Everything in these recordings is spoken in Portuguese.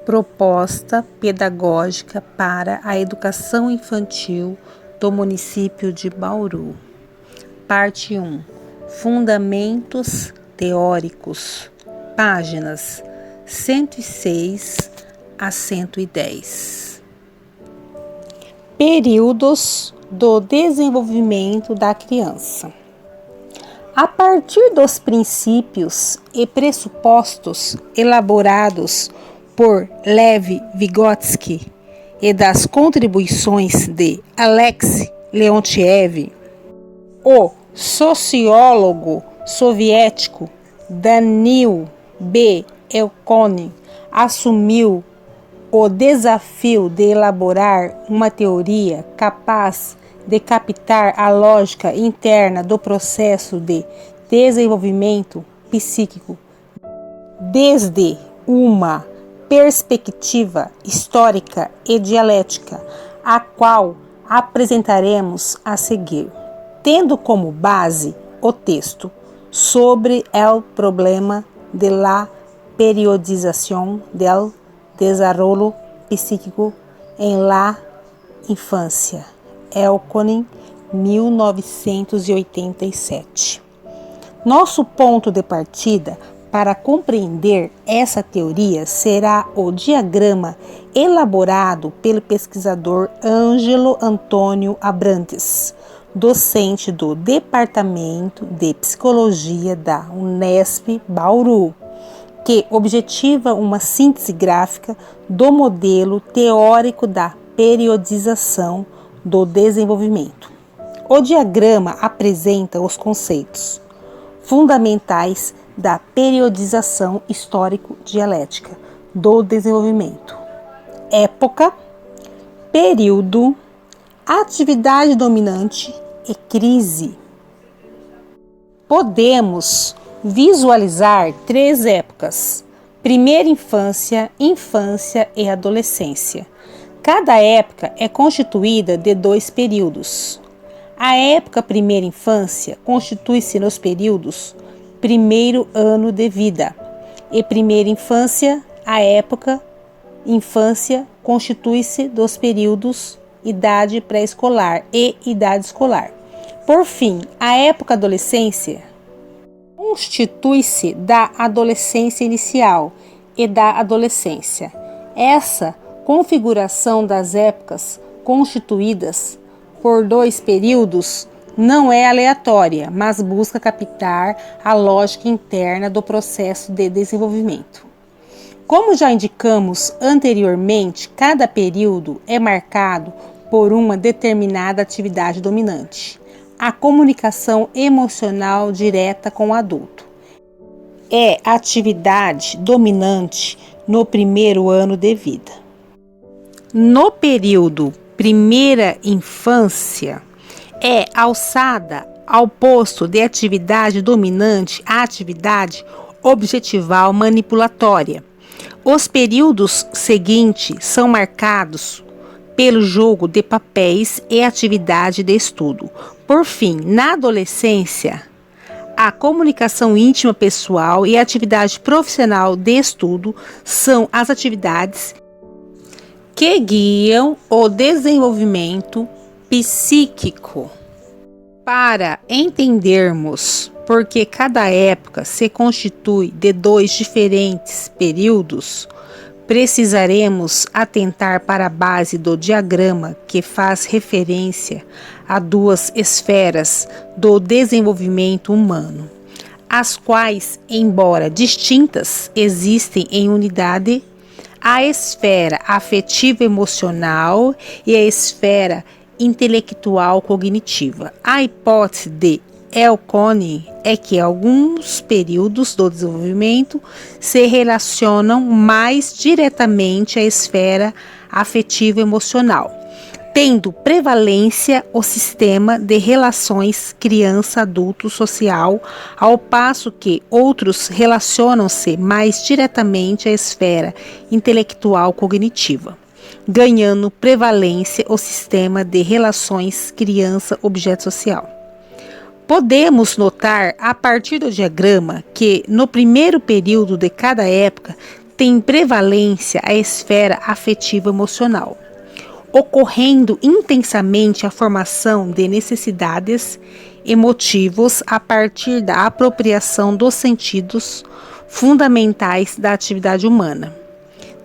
Proposta pedagógica para a educação infantil do município de Bauru. Parte 1. Fundamentos teóricos. Páginas 106 a 110. Períodos do desenvolvimento da criança. A partir dos princípios e pressupostos elaborados por Lev Vygotsky e das contribuições de Alex Leontiev, o sociólogo soviético Danil B. Elkony assumiu o desafio de elaborar uma teoria capaz de captar a lógica interna do processo de desenvolvimento psíquico desde uma perspectiva histórica e dialética, a qual apresentaremos a seguir, tendo como base o texto sobre el problema de la periodización del desarrollo psíquico en la infancia, Elkony, 1987. Nosso ponto de partida para compreender essa teoria será o diagrama elaborado pelo pesquisador Ângelo Antônio Abrantes, docente do Departamento de Psicologia da Unesp Bauru, que objetiva uma síntese gráfica do modelo teórico da periodização do desenvolvimento. O diagrama apresenta os conceitos fundamentais da periodização histórico-dialética do desenvolvimento: época, período, atividade dominante e crise. Podemos visualizar 3 épocas: primeira infância, infância e adolescência. Cada época é constituída de 2 períodos. A época primeira infância constitui-se nos períodos primeiro ano de vida, e primeira infância, a época infância constitui-se dos períodos idade pré-escolar e idade escolar. Por fim, a época adolescência constitui-se da adolescência inicial e da adolescência. Essa configuração das épocas constituídas por 2 períodos não é aleatória, mas busca captar a lógica interna do processo de desenvolvimento. Como já indicamos anteriormente, cada período é marcado por uma determinada atividade dominante: a comunicação emocional direta com o adulto. É a atividade dominante no primeiro ano de vida. No período primeira infância, é alçada ao posto de atividade dominante a atividade objetival manipulatória. Os períodos seguintes são marcados pelo jogo de papéis e atividade de estudo. Por fim, na adolescência, a comunicação íntima pessoal e a atividade profissional de estudo são as atividades que guiam o desenvolvimento psíquico. Para entendermos por que cada época se constitui de 2 diferentes períodos, precisaremos atentar para a base do diagrama que faz referência a 2 esferas do desenvolvimento humano, as quais, embora distintas, existem em unidade: a esfera afetivo-emocional e a esfera intelectual-cognitiva. A hipótese de Elkony é que alguns períodos do desenvolvimento se relacionam mais diretamente à esfera afetivo-emocional, tendo prevalência o sistema de relações criança-adulto-social, ao passo que outros relacionam-se mais diretamente à esfera intelectual-cognitiva, ganhando prevalência o sistema de relações criança-objeto social. Podemos notar, a partir do diagrama, que no primeiro período de cada época tem prevalência a esfera afetivo-emocional, ocorrendo intensamente a formação de necessidades emotivos a partir da apropriação dos sentidos fundamentais da atividade humana,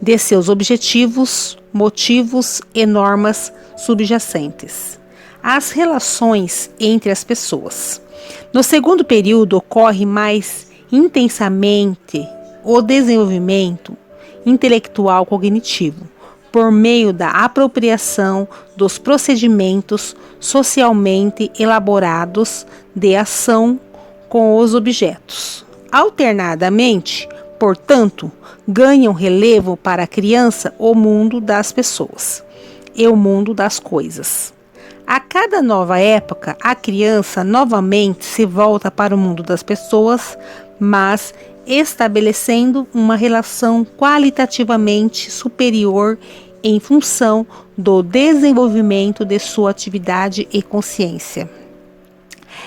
de seus objetivos, motivos e normas subjacentes. As relações entre as pessoas. No segundo período ocorre mais intensamente o desenvolvimento intelectual cognitivo, por meio da apropriação dos procedimentos socialmente elaborados de ação com os objetos. Alternadamente, portanto, ganham relevo para a criança o mundo das pessoas e o mundo das coisas. A cada nova época, a criança novamente se volta para o mundo das pessoas, mas estabelecendo uma relação qualitativamente superior em função do desenvolvimento de sua atividade e consciência.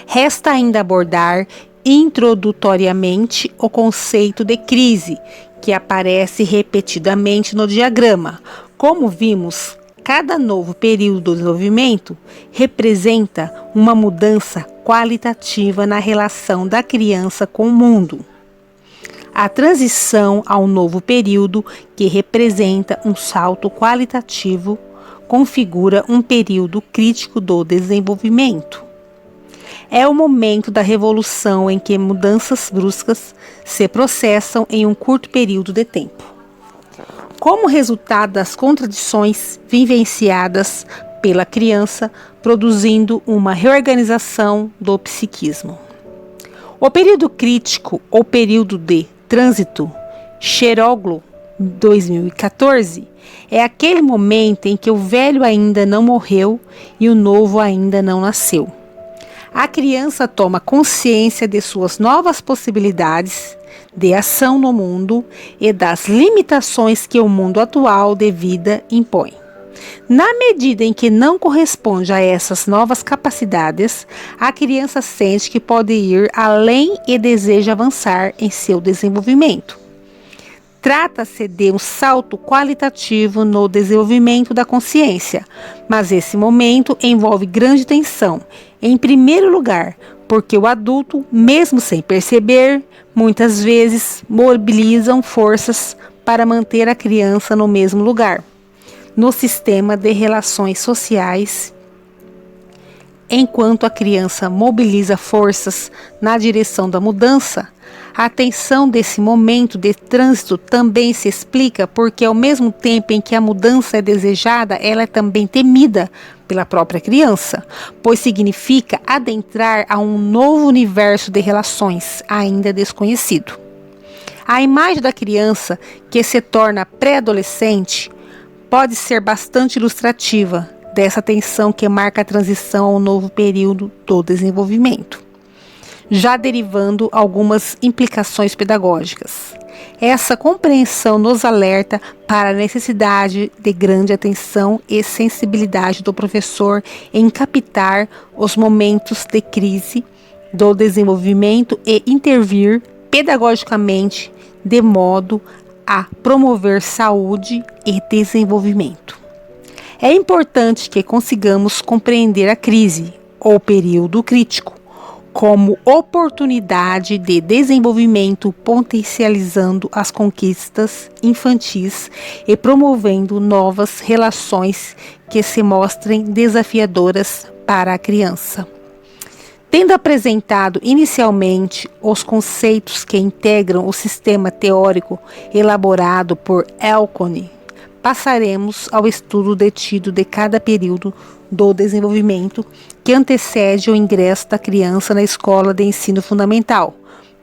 Resta ainda abordar introdutoriamente o conceito de crise, que aparece repetidamente no diagrama. Como vimos, cada novo período do desenvolvimento representa uma mudança qualitativa na relação da criança com o mundo. A transição ao novo período, que representa um salto qualitativo, configura um período crítico do desenvolvimento. É o momento da revolução em que mudanças bruscas se processam em um curto período de tempo. Como resultado das contradições vivenciadas pela criança, produzindo uma reorganização do psiquismo. O período crítico, ou período de trânsito, Xeróglo, 2014, é aquele momento em que o velho ainda não morreu e o novo ainda não nasceu. A criança toma consciência de suas novas possibilidades de ação no mundo e das limitações que o mundo atual de vida impõe. Na medida em que não corresponde a essas novas capacidades, a criança sente que pode ir além e deseja avançar em seu desenvolvimento. Trata-se de um salto qualitativo no desenvolvimento da consciência, mas esse momento envolve grande tensão. Em primeiro lugar, porque o adulto, mesmo sem perceber, muitas vezes mobilizam forças para manter a criança no mesmo lugar, no sistema de relações sociais, enquanto a criança mobiliza forças na direção da mudança. A tensão desse momento de trânsito também se explica porque, ao mesmo tempo em que a mudança é desejada, ela é também temida pela própria criança, pois significa adentrar a um novo universo de relações ainda desconhecido. A imagem da criança que se torna pré-adolescente pode ser bastante ilustrativa dessa tensão que marca a transição ao novo período do desenvolvimento, já derivando algumas implicações pedagógicas. Essa compreensão nos alerta para a necessidade de grande atenção e sensibilidade do professor em captar os momentos de crise do desenvolvimento e intervir pedagogicamente de modo a promover saúde e desenvolvimento. É importante que consigamos compreender a crise ou período crítico como oportunidade de desenvolvimento, potencializando as conquistas infantis e promovendo novas relações que se mostrem desafiadoras para a criança. Tendo apresentado inicialmente os conceitos que integram o sistema teórico elaborado por Elkony, passaremos ao estudo detido de cada período do desenvolvimento que antecede o ingresso da criança na escola de ensino fundamental,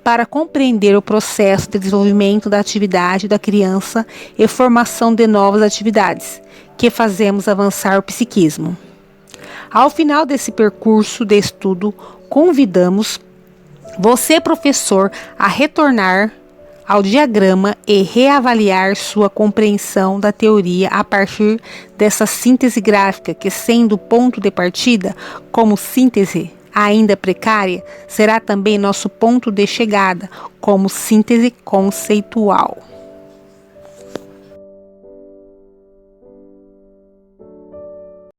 para compreender o processo de desenvolvimento da atividade da criança e formação de novas atividades, que fazemos avançar o psiquismo. Ao final desse percurso de estudo, convidamos você, professor, a retornar ao diagrama e reavaliar sua compreensão da teoria a partir dessa síntese gráfica que, sendo ponto de partida, como síntese ainda precária, será também nosso ponto de chegada como síntese conceitual.